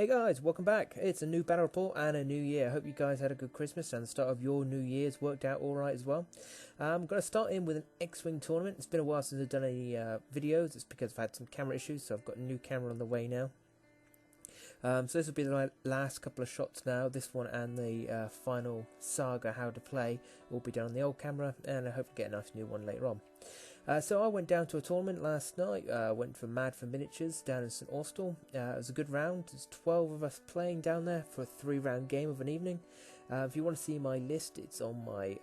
Hey guys, welcome back. It's a new battle report and a new year. I hope you guys had a good Christmas and the start of your new year's worked out alright as well. I'm going to start in with an X-Wing tournament. It's been a while since I've done any videos. It's because I've had some camera issues, so I've got a new camera on the way now. So this will be the last couple of shots now. This one and the final saga how to play will be done on the old camera, and I hope to get a nice new one later on. So I went down to a tournament last night. Went for Mad for Miniatures down in St Austell. It was a good round. There's 12 of us playing down there for a 3-round game of an evening. If you want to see my list, it's on my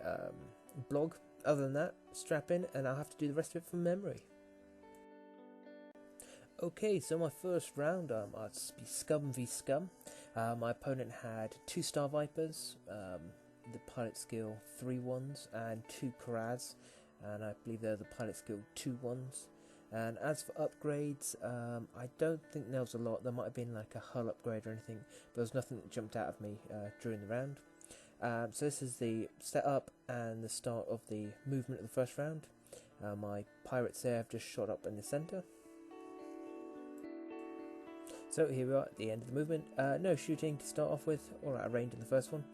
blog. Other than that, strap in and I'll have to do the rest of it from memory. Okay, so my first round, I'd be Scum v Scum. My opponent had 2 Star Vipers, the Pilot Skill 3 ones, and 2 Karaz, and I believe they're the Pilot Skill 2 ones. And as for upgrades, I don't think there was a lot. There might have been like a hull upgrade or anything, but there was nothing that jumped out of me during the round. So this is the setup and the start of the movement of the first round. My pirates there have just shot up in the centre. So here we are at the end of the movement. No shooting to start off with, or out of range in the first one.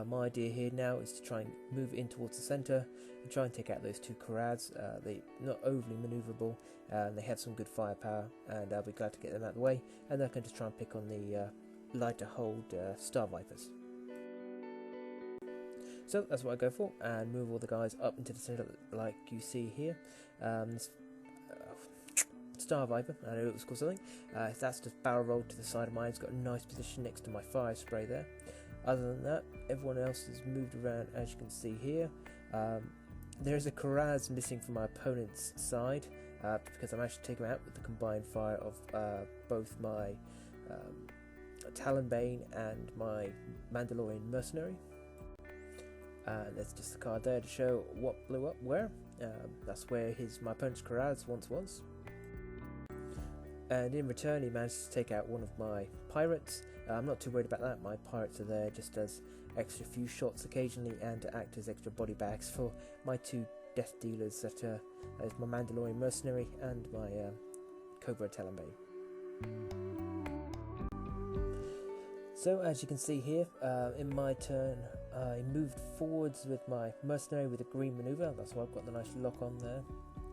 My idea here now is to try and move in towards the centre and try and take out those 2 Karads. They're not overly manoeuvrable, and they have some good firepower, and I'll be glad to get them out of the way. And then I can just try and pick on the lighter hold Star Vipers. So that's what I go for, and move all the guys up into the centre like you see here. Star Viper, I know it was called something. That's just barrel rolled to the side of mine. It's got a nice position next to my fire spray there. Other than that, everyone else has moved around, as you can see here. There's a Karaz missing from my opponent's side because I'm actually taking him out with the combined fire of both my Talonbane and my Mandalorian Mercenary. There's just the card there to show what blew up where. That's where my opponent's Karaz once was. And in return he managed to take out one of my pirates. I'm not too worried about that. My pirates are there just as extra few shots occasionally and to act as extra body bags for my 2 death dealers that is my Mandalorian Mercenary and my Cobra Talonbane. So as you can see here, in my turn I moved forwards with my Mercenary with a green manoeuvre. That's why I've got the nice lock on there.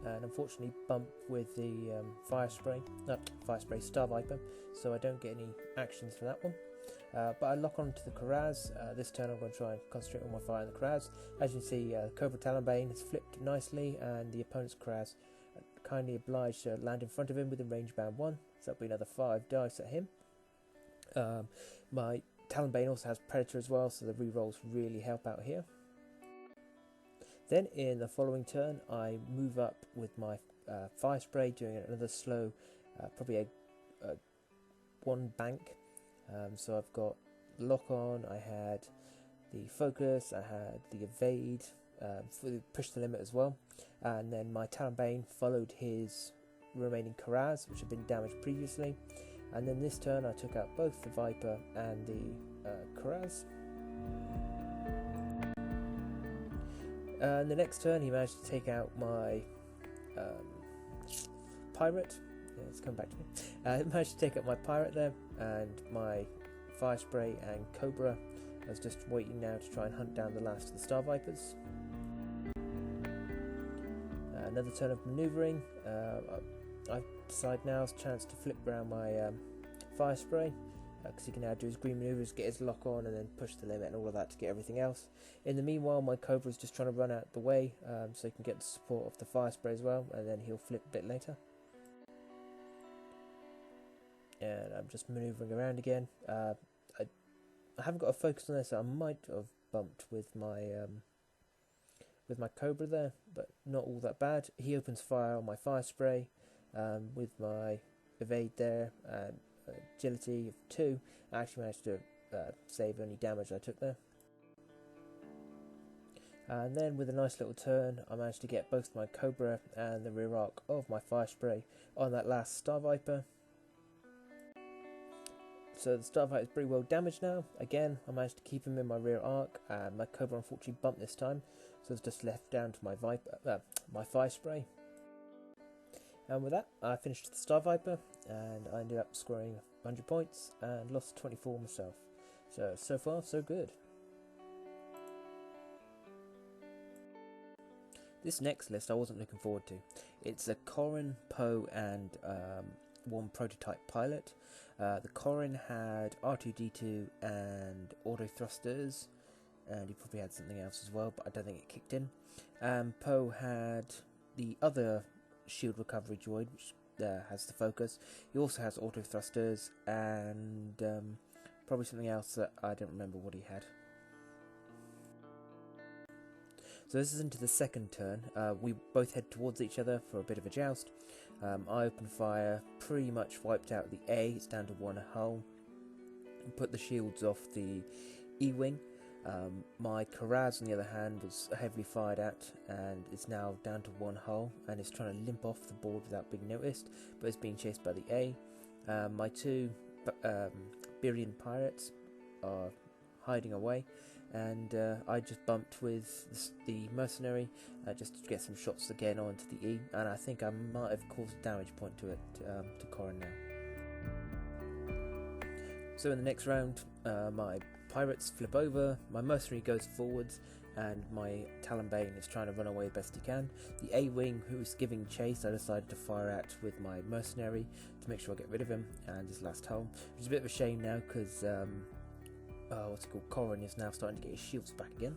And unfortunately bumped with the fire spray Star Viper, so I don't get any actions for that one. But I lock on to the Karaz. This turn I'm going to try and concentrate on my fire on the Karaz. As you can see, Cobra Talonbane has flipped nicely, and the opponent's Karaz kindly obliged to land in front of him within range bound 1, so that'll be another 5 dice at him. My Talonbane also has Predator as well, so the rerolls really help out here. Then in the following turn I move up with my fire spray, doing another slow, probably a 1 bank. So I've got lock on, I had the focus, I had the evade, push the limit as well, and then my Talonbane followed his remaining Karaz, which had been damaged previously, and then this turn I took out both the Viper and the Karaz. And the next turn he managed to take out my pirate. Yeah, it's come back to me. He managed to take out my pirate there, and my fire spray and Cobra. I was just waiting now to try and hunt down the last of the Star Vipers. Another turn of manoeuvring. I decide now it's a chance to flip around my fire spray, because he can now do his green manoeuvres, get his lock on, and then push the limit and all of that to get everything else. In the meanwhile, my Cobra is just trying to run out the way, so he can get the support of the fire spray as well, and then he'll flip a bit later. And I'm just manoeuvring around again. I haven't got a focus on this, so I might have bumped with my Cobra there, but not all that bad. He opens fire on my fire spray with my evade there, and agility of 2. I actually managed to save any damage I took there. And then with a nice little turn I managed to get both my Cobra and the rear arc of my fire spray on that last Star Viper. So the Star Viper is pretty well damaged now. Again, I managed to keep him in my rear arc, and my Cobra unfortunately bumped this time, so it's just left down to my my fire spray. And with that, I finished the Star Viper, and I ended up scoring 100 points and lost 24 myself. So far so good. This next list I wasn't looking forward to. It's a Corrin, Poe and one prototype pilot. The Corrin had R2-D2 and auto thrusters, and he probably had something else as well, but I don't think it kicked in. Poe had the other shield recovery droid, which has the focus. He also has auto thrusters and probably something else that I don't remember what he had. So this is into the second turn. We both head towards each other for a bit of a joust. I open fire, pretty much wiped out the A, it's down to one hull. Put the shields off the E-wing. My Karaz, on the other hand, was heavily fired at and is now down to one hull and is trying to limp off the board without being noticed, but is being chased by the A. My two Birian pirates are hiding away, and I just bumped with the mercenary just to get some shots again onto the E, and I think I might have caused a damage point to it, to Corrin now. So in the next round, my pirates flip over, my mercenary goes forwards, and my Talonbane is trying to run away the best he can. The A-wing, who is giving chase, I decided to fire at with my mercenary to make sure I get rid of him, and his last hull, which is a bit of a shame now because what's it called, Corrin is now starting to get his shields back again.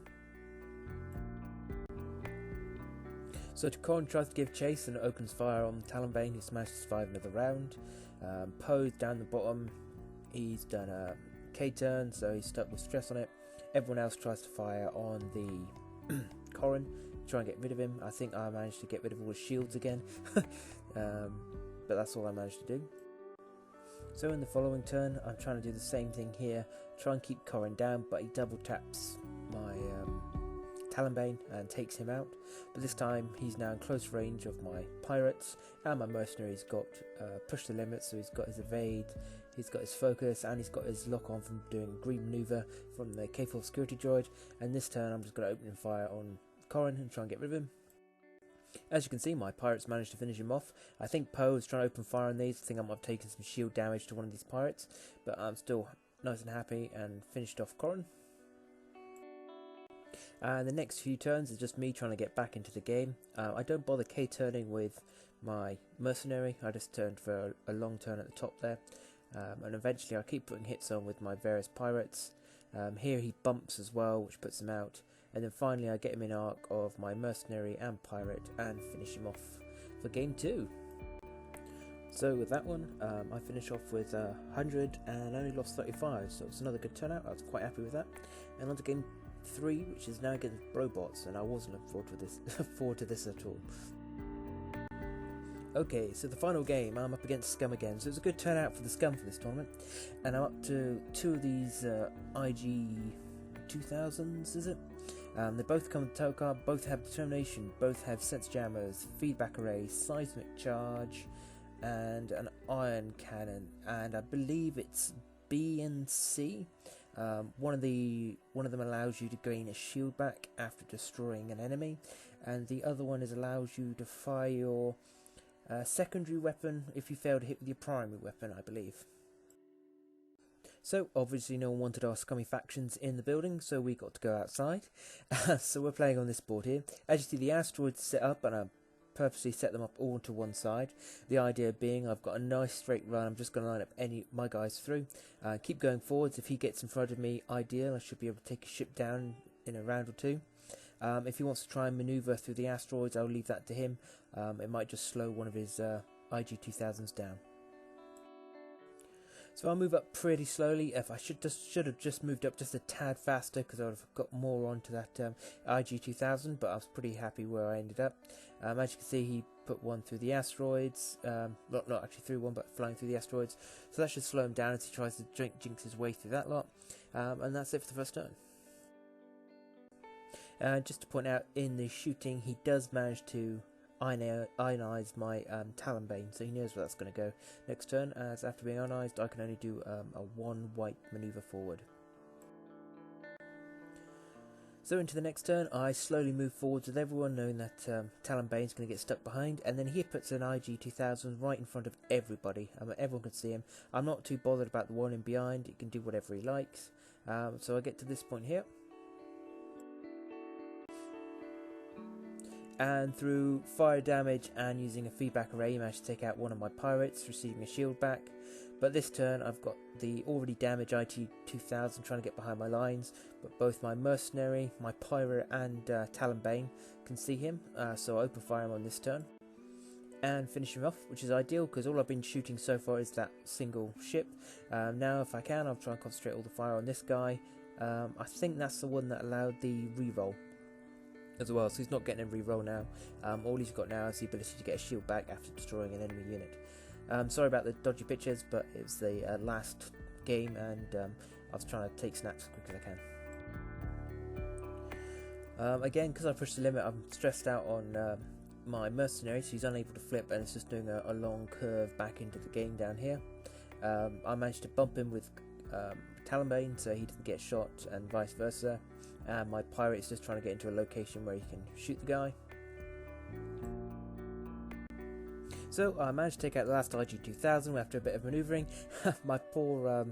So Corrin tries to give chase and opens fire on Talonbane, who managed to survive another round. Poe's down the bottom, he's done a K-turn, so he's stuck with stress on it. Everyone else tries to fire on the Corrin, try and get rid of him. I think I managed to get rid of all his shields again, but that's all I managed to do. So in the following turn, I'm trying to do the same thing here, try and keep Corrin down, but he double taps my Talonbane and takes him out. But this time he's now in close range of my pirates, and my mercenary's got push the limit, so he's got his evade, he's got his focus, and he's got his lock on from doing a green maneuver from the K4 security droid. And this turn I'm just going to open fire on Corrin and try and get rid of him. As you can see, my pirates managed to finish him off. I think Poe is trying to open fire on these. I think I might have taken some shield damage to one of these pirates, but I'm still nice and happy and finished off Corrin. And the next few turns is just me trying to get back into the game. I don't bother K-turning with my mercenary. I just turned for a long turn at the top there. And eventually I keep putting hits on with my various pirates. Here he bumps as well, which puts him out. And then finally I get him in arc of my mercenary and pirate and finish him off for game 2. So with that one, I finish off with 100 and only lost 35, so it's another good turnout. I was quite happy with that. And on to game 3, which is now against robots, and I wasn't looking forward to this at all. Okay, so the final game, I'm up against Scum again, so it was a good turnout for the Scum for this tournament, and I'm up to 2 of these IG 2000s, is it? They both come with tow card, both have determination, both have sense jammers, feedback array, seismic charge, and an iron cannon, and I believe it's B and C. One of them allows you to gain a shield back after destroying an enemy, and the other one allows you to fire your secondary weapon if you fail to hit with your primary weapon, I believe. So obviously no one wanted our scummy factions in the building, so we got to go outside. So we're playing on this board here. As you see, the asteroids set up, and I purposely set them up all to one side. The idea being I've got a nice straight run. I'm just going to line up my guys through. Keep going forwards. If he gets in front of me, ideal. I should be able to take his ship down in a round or two. If he wants to try and maneuver through the asteroids, I'll leave that to him. It might just slow one of his IG-2000s down. So I'll move up pretty slowly. If I should have just moved up just a tad faster, because I would have got more onto that IG-2000, but I was pretty happy where I ended up. As you can see, he put one through the asteroids, not actually through one, but flying through the asteroids. So that should slow him down as he tries to jinx his way through that lot. And that's it for the first turn. Just to point out, in the shooting, he does manage to ionize my Talonbane, so he knows where that's going to go next turn, as after being ionized I can only do a 1 white maneuver forward. So into the next turn, I slowly move forwards with everyone, knowing that Talonbane's going to get stuck behind, and then he puts an IG-2000 right in front of everybody. Everyone can see him. I'm not too bothered about the one in behind, he can do whatever he likes. So I get to this point here. And through fire damage and using a feedback array, I managed to take out one of my pirates, receiving a shield back. But this turn I've got the already damaged IT-2000 trying to get behind my lines, but both my mercenary, my pirate and Talonbane can see him, so I open fire on this turn and finish him off, which is ideal because all I've been shooting so far is that single ship. Now if I can, I'll try and concentrate all the fire on this guy. I think that's the one that allowed the reroll as well, so he's not getting a reroll now. All he's got now is the ability to get a shield back after destroying an enemy unit. Sorry about the dodgy pictures, but it was the last game and I was trying to take snaps as quick as I can. Again, because I pushed the limit, I'm stressed out on my mercenary, so he's unable to flip and it's just doing a long curve back into the game down here. I managed to bump him with Talonbane so he doesn't get shot and vice versa, and my pirate is just trying to get into a location where he can shoot the guy. So I managed to take out the last IG-2000 after a bit of manoeuvring. My poor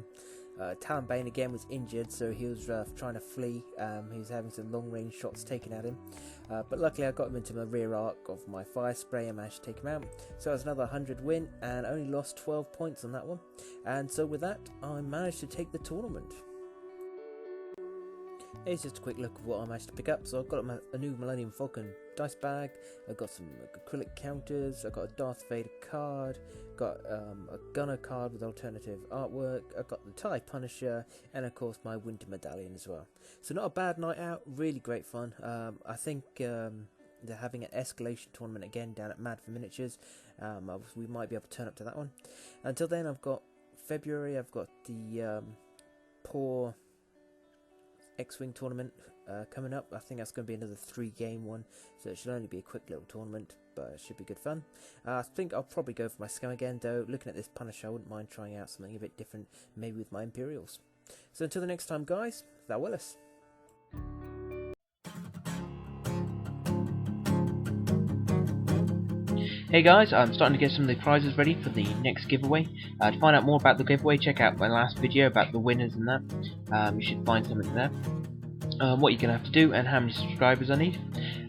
Talonbane again was injured, so he was trying to flee. He was having some long range shots taken at him, but luckily I got him into the rear arc of my fire spray and managed to take him out. So it was another 100 win and only lost 12 points on that one, and so with that I managed to take the tournament. Here's just a quick look of what I managed to pick up. So I've got a new Millennium Falcon dice bag, I've got some acrylic counters, I've got a Darth Vader card, got a Gunner card with alternative artwork, I've got the TIE Punisher, and of course my Winter Medallion as well. So not a bad night out, really great fun. I think they're having an escalation tournament again down at Mad for Miniatures. We might be able to turn up to that one. Until then, I've got February, I've got the poor X-Wing tournament coming up. I think that's going to be another 3-game one, so it should only be a quick little tournament, but it should be good fun. I think I'll probably go for my Scum again, though. Looking at this Punisher, I wouldn't mind trying out something a bit different, maybe with my Imperials. So until the next time, guys, thou Willis. Hey guys, I'm starting to get some of the prizes ready for the next giveaway. To find out more about the giveaway, check out my last video about the winners and that. You should find something there. What you're going to have to do and how many subscribers I need.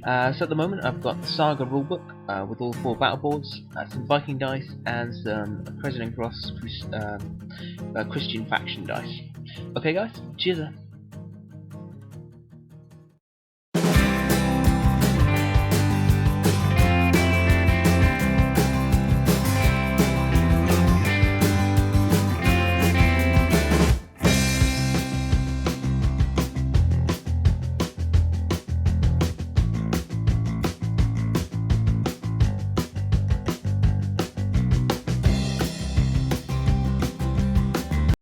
So at the moment I've got the Saga rulebook with all 4 battle boards, some Viking dice and some President Cross Christian faction dice. Okay guys, cheers.